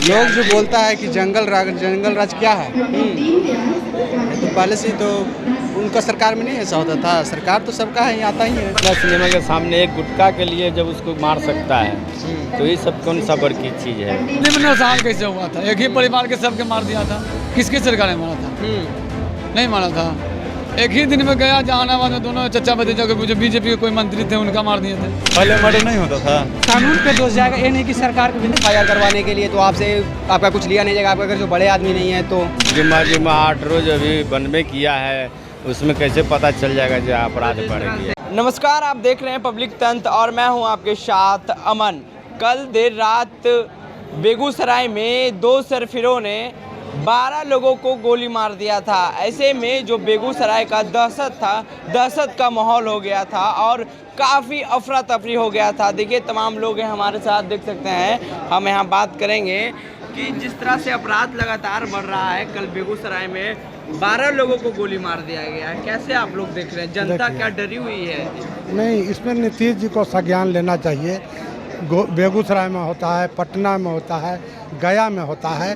लोग जो बोलता है कि जंगल राज क्या है, तो पहले से ही तो उनका सरकार में नहीं ऐसा होता था। सरकार तो सबका है, आता ही है। सिनेमा के सामने एक गुटखा के लिए जब उसको मार सकता है तो ये सब कौन सा बड़ की चीज़ है। निम्न साल कैसे हुआ था? एक ही परिवार के सबके मार दिया था। किसकी सरकार ने मारा था? नहीं मारा था। एक ही दिन में गया जहानाबाद में, दोनों चचा भतीजा के जो बीजेपी के कोई मंत्री थे उनका मार दिए थे। पहले मर्डर नहीं होता था। कानून पे दोष जाएगा, ये नहीं कि सरकार को भी फायर करवाने के लिए तो आपसे आपका कुछ लिया नहीं जाएगा। आपका अगर जो बड़े आदमी नहीं है तो जिम्मा 8 रोज अभी वन में किया है, उसमें कैसे पता चल जाएगा जो अपराध बढ़ गया। नमस्कार, आप देख रहे हैं पब्लिक तंत्र और मैं हूं आपके साथ अमन। कल देर रात बेगूसराय में 2 सरफिरों ने 12 लोगों को गोली मार दिया था। ऐसे में जो बेगूसराय का दहशत का माहौल हो गया था और काफ़ी अफरा तफरी हो गया था। देखिए तमाम लोग हैं हमारे साथ, देख सकते हैं। हम यहाँ बात करेंगे कि जिस तरह से अपराध लगातार बढ़ रहा है, कल बेगूसराय में 12 लोगों को गोली मार दिया गया है। कैसे आप लोग देख रहे हैं? जनता क्या डरी हुई है? नहीं, इसमें नीतीश जी को संज्ञान लेना चाहिए। बेगूसराय में होता है, पटना में होता है, गया में होता है।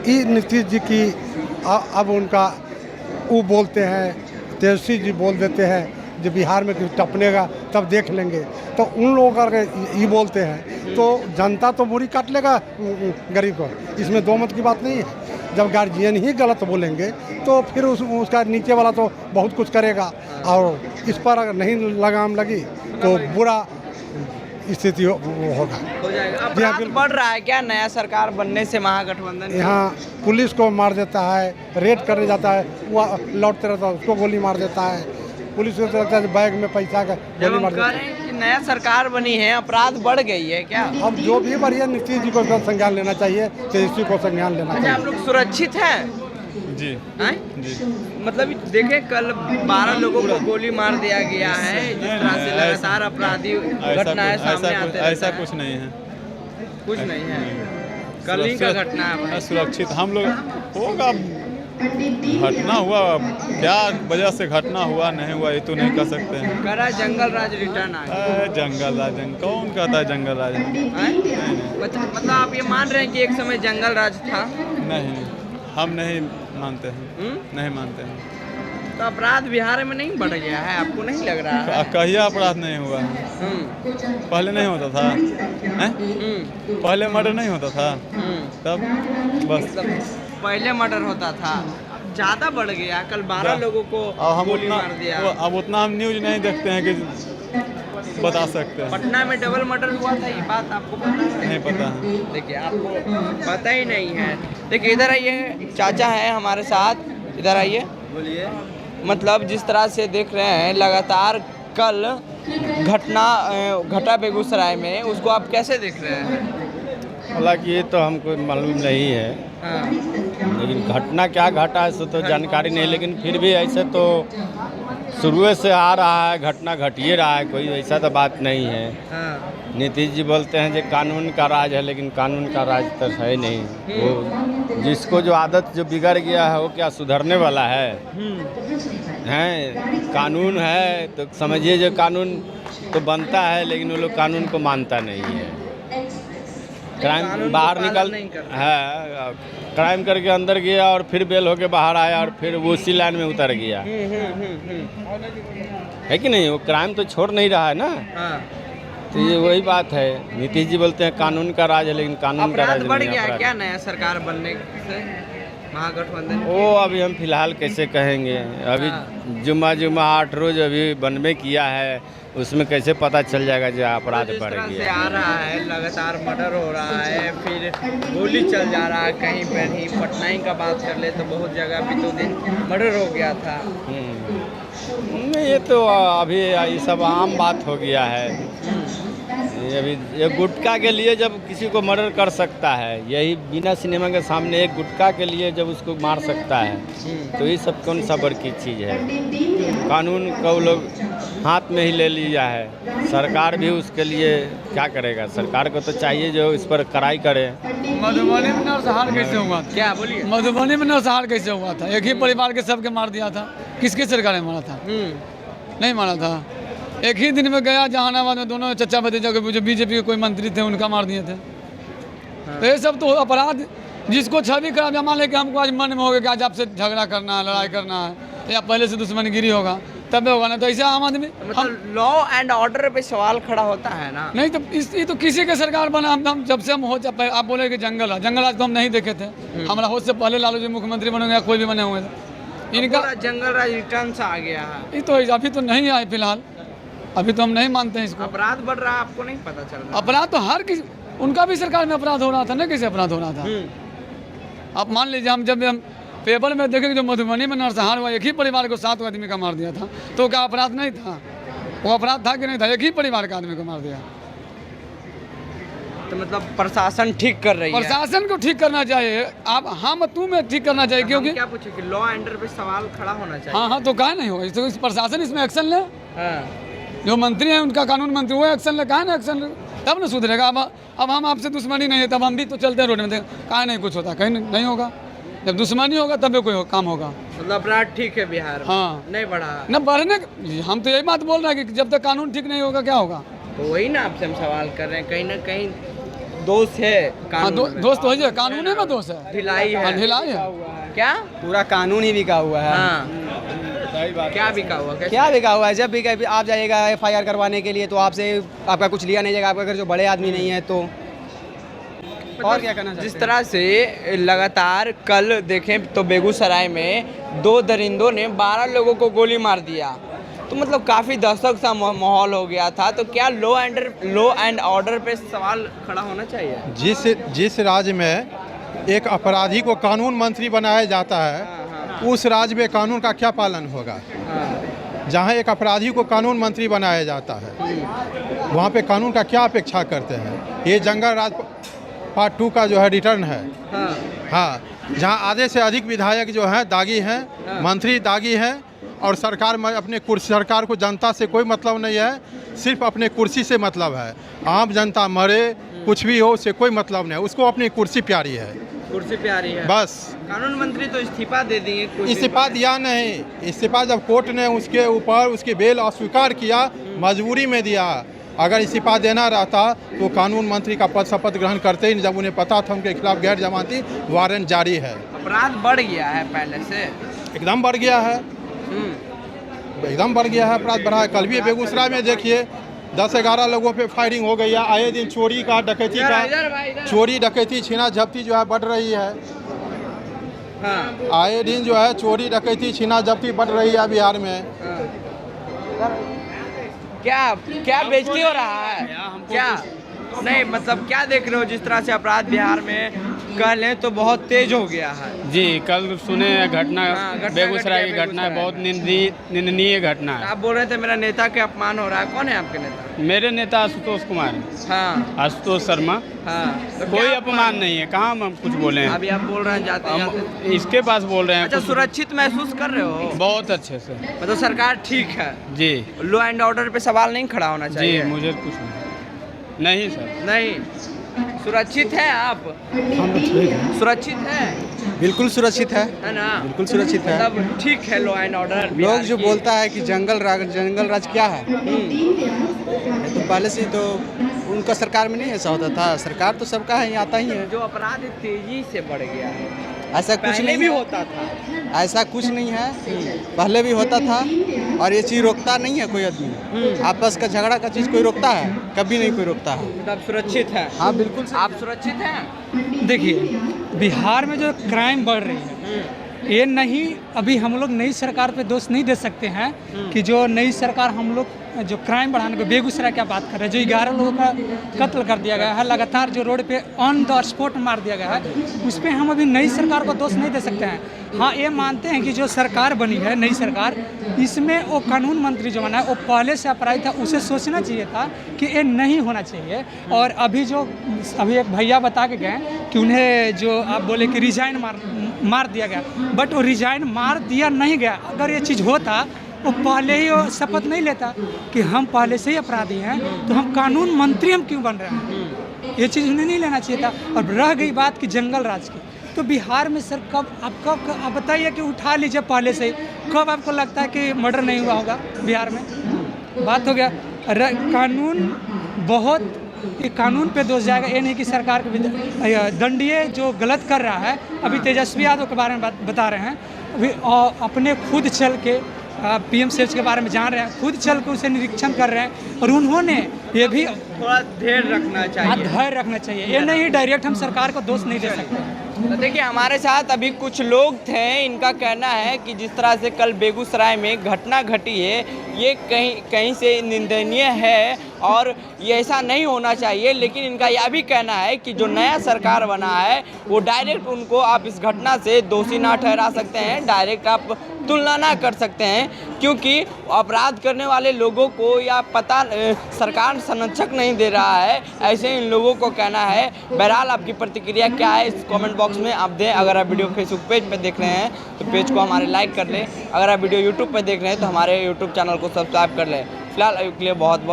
ये नीतीश जी की अब उनका वो बोलते हैं, तेजस्वी जी बोल देते हैं जो बिहार में टपनेगा तब देख लेंगे, तो उन लोगों का ये बोलते हैं तो जनता तो बुरी काट लेगा गरीब को। इसमें दो मत की बात नहीं है। जब गार्जियन ही गलत बोलेंगे तो फिर उसका नीचे वाला तो बहुत कुछ करेगा, और इस पर अगर नहीं लगाम लगी तो बुरा स्थिति होगा। हो जाएगा। अपराध बढ़ रहा है क्या नया सरकार बनने से? महागठबंधन यहाँ पुलिस को मार देता है, रेड करने जाता है, वो लौटते रहता है उसको गोली मार देता है। पुलिस को लगता है बैग में पैसा का गोली मार देता है। कि नया सरकार बनी है, अपराध बढ़ गई है क्या? अब जो भी बढ़िया नीतीश जी को संज्ञान लेना चाहिए, तेजस्वी को संज्ञान लेना चाहिए। आप लोग सुरक्षित हैं? जी जी। मतलब देखें कल 12 लोगों को गोली मार दिया गया है। जिस तरह से लगातार अपराधी घटनाएं सामने आते हैं। ऐसा कुछ नहीं है। कुछ नहीं है। कल ही का घटना है। सुरक्षित हम लोग होगा। घटना हुआ, क्या वजह से घटना हुआ नहीं हुआ ये तो नहीं कह सकते हैं। करा जंगल राज रिटर्न आ गया। जंगल राज कौन कहता है? जंगल राज नहीं। मतलब आप ये मान रहे हैं कि एक समय जंगल राज था? नहीं, हम नहीं मानते हैं। नहीं मानते हैं। तो अपराध बिहार में नहीं बढ़ गया है? आपको नहीं लग रहा है? कहिया अपराध नहीं हुआ है? पहले नहीं होता था। पहले मर्डर नहीं होता था, तब बस पहले मर्डर होता था, ज्यादा बढ़ गया। कल 12 लोगों को गोली मार दिया। अब उतना हम न्यूज नहीं देखते हैं कि बता सकते हैं। पटना में डबल मर्डर हुआ था, ये बात आपको पता है? नहीं पता है। देखिए आपको पता ही नहीं है। देखिए इधर आइए, चाचा हैं हमारे साथ, इधर आइए। बोलिए। मतलब जिस तरह से देख रहे हैं लगातार कल घटा बेगूसराय में, उसको आप कैसे देख रहे हैं? हालांकि ये तो हमको मालूम नहीं है, लेकिन घटना क्या घटा है सो तो जानकारी नहीं। लेकिन फिर भी ऐसे तो शुरू से आ रहा है, घटना घटिए रहा है, कोई ऐसा तो बात नहीं है। नीतीश जी बोलते हैं कि कानून का राज है, लेकिन कानून का राज तो है नहीं। वो जिसको जो आदत जो बिगड़ गया है वो क्या सुधरने वाला है? हैं, कानून है तो समझिए जो कानून तो बनता है, लेकिन वो लोग कानून को मानता नहीं है। क्राइम बाहर निकल है, क्राइम करके अंदर गया और फिर बेल होके बाहर आया और फिर वो उसी लाइन में उतर गया है कि नहीं? वो क्राइम तो छोड़ नहीं रहा है ना। तो ये वही बात है। नीतीश जी बोलते हैं कानून का राज है, लेकिन कानून का राज बढ़ नहीं गया है। क्या नया सरकार बनने से महागठबंधन? वो अभी हम फिलहाल कैसे कहेंगे। अभी जुम्मा 8 रोज अभी वन में किया है, उसमें कैसे पता चल जाएगा जो अपराध बढ़ गया। से आ रहा है, लगातार मर्डर हो रहा है, फिर गोली चल जा रहा है कहीं पर नहीं। पटना ही का बात कर ले तो बहुत जगह भी 2 दिन मर्डर हो गया था। नहीं, ये तो अभी ये सब आम बात हो गया है। अभी ये गुटखा के लिए जब किसी को मर्डर कर सकता है, यही बिना सिनेमा के सामने एक गुटखा के लिए जब उसको मार सकता है, तो ये सब कौन सा बड़ की चीज़ है? कानून को लोग हाथ में ही ले लिया है। सरकार भी उसके लिए क्या करेगा? सरकार को तो चाहिए जो इस पर कड़ाई करे। मधुबनी में नरसंहार कैसे हुआ था? क्या बोलिए? मधुबनी में नरसंहार कैसे हुआ था? एक ही परिवार के सबके मार दिया था। किसकी सरकार ने मारा था? नहीं मारा था। एक ही दिन में गया जहानाबाद में, दोनों चचा भतीजा के जो बीजेपी के कोई मंत्री थे उनका मार दिए थे। तो ये सब तो अपराध, जिसको छवि खराब, या मान लें कि हमको आज मन में होगा कि आज आपसे झगड़ा करना है, लड़ाई करना है, या पहले से दुश्मनगिरी होगा तब होगा ना, तो ऐसे आम आदमी मतलब लॉ एंड ऑर्डर पे सवाल खड़ा होता है ना। नहीं तो ये तो किसी के सरकार बना, हम जब से हम हो जाए, आप बोले कि जंगल राज तो हम नहीं देखे थे, हमारा होश से पहले लालू जी मुख्यमंत्री बने या कोई भी बने हुए थे, इनका जंगल राज रिटर्न से आ गया है। ये तो अभी तो नहीं आए फिलहाल, अभी तो हम नहीं मानते हैं इसको। अपराध बढ़ रहा है, आपको नहीं पता चल रहा? अपराध तो हर किसी, उनका भी सरकार में अपराध हो रहा था ना, कैसे अपराध हो रहा था। आप मान लीजिए हम जब पेपर में देखें जो मधुबनी में नरसंहार हुआ, एक ही परिवार को 7 आदमी का मार दिया था, तो क्या अपराध नहीं था? वो अपराध था कि नहीं था? एक ही परिवार का आदमी को मार दिया। तो मतलब प्रशासन ठीक कर रही है? प्रशासन को ठीक करना चाहिए, आप हम तू में ठीक करना चाहिए, क्योंकि क्या पूछे कि लॉ एंड ऑर्डर पे सवाल खड़ा होना चाहिए। हाँ, तो क्या नहीं होगा, तो प्रशासन इसमें एक्शन ले। जो मंत्री हैं उनका कानून मंत्री, वो एक्शन ले, कहा ना एक्शन ले, तब ना सुधरेगा। अब हम आपसे दुश्मनी नहीं है, तब हम भी तो चलते हैं रोड में, कहा नहीं कुछ होता, कहीं नहीं होगा। जब दुश्मनी होगा तब कोई काम होगा। मतलब अपराध ठीक है बिहार में? हाँ, नहीं बढ़ा न बढ़ने, हम तो यही बात बोल रहे हैं कि जब तक कानून ठीक नहीं होगा क्या होगा। तो वही ना आपसे हम सवाल कर रहे हैं, कहीं ना कहीं दोष है कानून। दोष तो है, कानून में दोष है, ढिलाई है। ढिलाई है क्या? पूरा कानून ही बिका हुआ है। क्या बिका हुआ? क्या बिका हुआ है? जब भी कभी आप जाइएगा FIR करवाने के लिए तो आपसे आपका कुछ लिया नहीं जाएगा, आपका अगर जो बड़े आदमी नहीं है तो और क्या करना। जिस तरह से लगातार कल देखें तो बेगूसराय में 2 दरिंदों ने 12 लोगों को गोली मार दिया, तो मतलब काफ़ी दहशत सा माहौल हो गया था। तो क्या लॉ एंड ऑर्डर पे सवाल खड़ा होना चाहिए? जिस राज्य में एक अपराधी को कानून मंत्री बनाया जाता है, उस राज्य में कानून का क्या पालन होगा? जहाँ एक अपराधी को कानून मंत्री बनाया जाता है, वहाँ पे कानून का क्या अपेक्षा करते हैं? ये जंगल राज पार्ट 2 का जो है रिटर्न है। हाँ, जहाँ आधे से अधिक विधायक जो हैं दागी हैं, मंत्री दागी हैं, और सरकार में अपने कुर्सी, सरकार को जनता से कोई मतलब नहीं है, सिर्फ अपने कुर्सी से मतलब है। आम जनता मरे कुछ भी हो, उससे कोई मतलब नहीं है, उसको अपनी कुर्सी प्यारी है। कुर्सी प्यारी है बस। कानून मंत्री तो इस्तीफा दे दिए। इस्तीफा दिया नहीं, इस्तीफा जब कोर्ट ने उसके ऊपर उसकी बेल अस्वीकार किया, मजबूरी में दिया। अगर इस्तीफा देना रहता तो कानून मंत्री का पद शपथ ग्रहण करते ही, जब उन्हें पता था उनके खिलाफ गैर जमानती वारंट जारी है। अपराध बढ़ गया है पहले से, एकदम बढ़ गया है, एकदम बढ़ गया है, अपराध बढ़ा है। कल भी बेगूसराय में देखिए 10-11 लोगों पे फायरिंग हो गई है। आए दिन चोरी का, डकैती का, चोरी डकैती छीना झपटी जो है बढ़ रही है। आए दिन जो है चोरी डकैती छीना झपटी बढ़ रही है बिहार में। क्या बेइज्जती हो रहा है? क्या नहीं, मतलब क्या देख रहे हो जिस तरह से अपराध बिहार में कह लें तो बहुत तेज हो गया है? जी, कल सुने घटना, बेगूसराय की घटना है, बहुत निंदनीय घटना है। आप बोल रहे थे मेरा नेता के अपमान हो रहा है, कौन है आपके नेता? मेरे नेता आशुतोष कुमार। हाँ, आशुतोष शर्मा। हाँ, तो कोई अपमान नहीं है, कहाँ हम कुछ बोले हैं? अभी आप बोल रहे हैं जाते इसके पास बोल रहे हैं। अच्छा, सुरक्षित महसूस कर रहे हो? बहुत अच्छे से। मतलब सरकार ठीक है जी। लॉ एंड ऑर्डर पे सवाल नहीं खड़ा होना चाहिए? जी, मुझे कुछ नहीं सर। नहीं, सुरक्षित है आप? सुरक्षित है? बिल्कुल सुरक्षित है ना? बिल्कुल सुरक्षित है, मतलब ठीक है लॉ एंड ऑर्डर। लोग जो बोलता है कि जंगल राज क्या है, तो पहले से तो उनका सरकार में नहीं ऐसा होता था। सरकार तो सबका है, आता ही है। जो अपराध तेजी से बढ़ गया है, ऐसा कुछ नहीं भी होता था, ऐसा कुछ नहीं है, पहले भी होता था। और ये चीज़ रोकता नहीं है कोई आदमी, आपस का झगड़ा का चीज़ कोई रोकता है? कभी नहीं कोई रोकता है। मतलब सुरक्षित है? हाँ बिल्कुल। आप सुरक्षित हैं? देखिए, बिहार में जो क्राइम बढ़ रही है, ये नहीं, अभी हम लोग नई सरकार पे दोष नहीं दे सकते हैं कि जो नई सरकार हम लोग जो क्राइम बढ़ाने को, बेगूसराय क्या बात कर रहे हैं, जो 11 लोगों का कत्ल कर दिया गया है, लगातार जो रोड पे ऑन द स्पॉट मार दिया गया है, उस पर हम अभी नई सरकार को दोष नहीं दे सकते हैं। हाँ, ये मानते हैं कि जो सरकार बनी है, नई सरकार, इसमें वो कानून मंत्री जो बना है वो पहले से अपराधी था, उसे सोचना चाहिए था कि ये नहीं होना चाहिए। और अभी एक भैया बता के गए कि उन्हें जो आप बोले कि रिजाइन मार दिया गया, बट वो रिजाइन मार दिया नहीं गया। अगर ये चीज़ होता वो पहले ही शपथ नहीं लेता कि हम पहले से ही अपराधी हैं, तो हम कानून मंत्री हम क्यों बन रहे हैं? ये चीज़ उन्हें नहीं लेना चाहिए था। और रह गई बात कि जंगल राज की, तो बिहार में सर आप बताइए कि उठा लीजिए पहले से ही, कब आपको लगता है कि मर्डर नहीं हुआ होगा बिहार में? बात हो गया। कानून बहुत ये कानून पे दोष जाएगा। ये नहीं कि सरकार के दंडीय जो गलत कर रहा है, अभी तेजस्वी यादव के बारे में बता रहे हैं, अभी अपने खुद चल के पीएमसीएच के बारे में जान रहे हैं, खुद चल के उसे निरीक्षण कर रहे हैं, और उन्होंने ये भी थोड़ा धैर्य रखना चाहिए। धैर्य रखना चाहिए। ये नहीं डायरेक्ट हम सरकार को दोष नहीं दे सकते। तो देखिए हमारे साथ अभी कुछ लोग थे, इनका कहना है कि जिस तरह से कल बेगूसराय में घटना घटी है, ये कहीं से निंदनीय है और ये ऐसा नहीं होना चाहिए। लेकिन इनका यह भी कहना है कि जो नया सरकार बना है वो डायरेक्ट उनको आप इस घटना से दोषी ना ठहरा सकते हैं, डायरेक्ट आप तुलना ना कर सकते हैं, क्योंकि अपराध करने वाले लोगों को या पता सरकार संरक्षक नहीं दे रहा है, ऐसे इन लोगों को कहना है। बहरहाल आपकी प्रतिक्रिया क्या है इस कमेंट बॉक्स में आप दें। अगर आप वीडियो फेसबुक पेज पे देख रहे हैं तो पेज को हमारे लाइक कर लें, अगर आप वीडियो यूट्यूब पे देख रहे हैं तो हमारे यूट्यूब चैनल को सब्सक्राइब कर लें। फिलहाल के लिए बहुत बहुत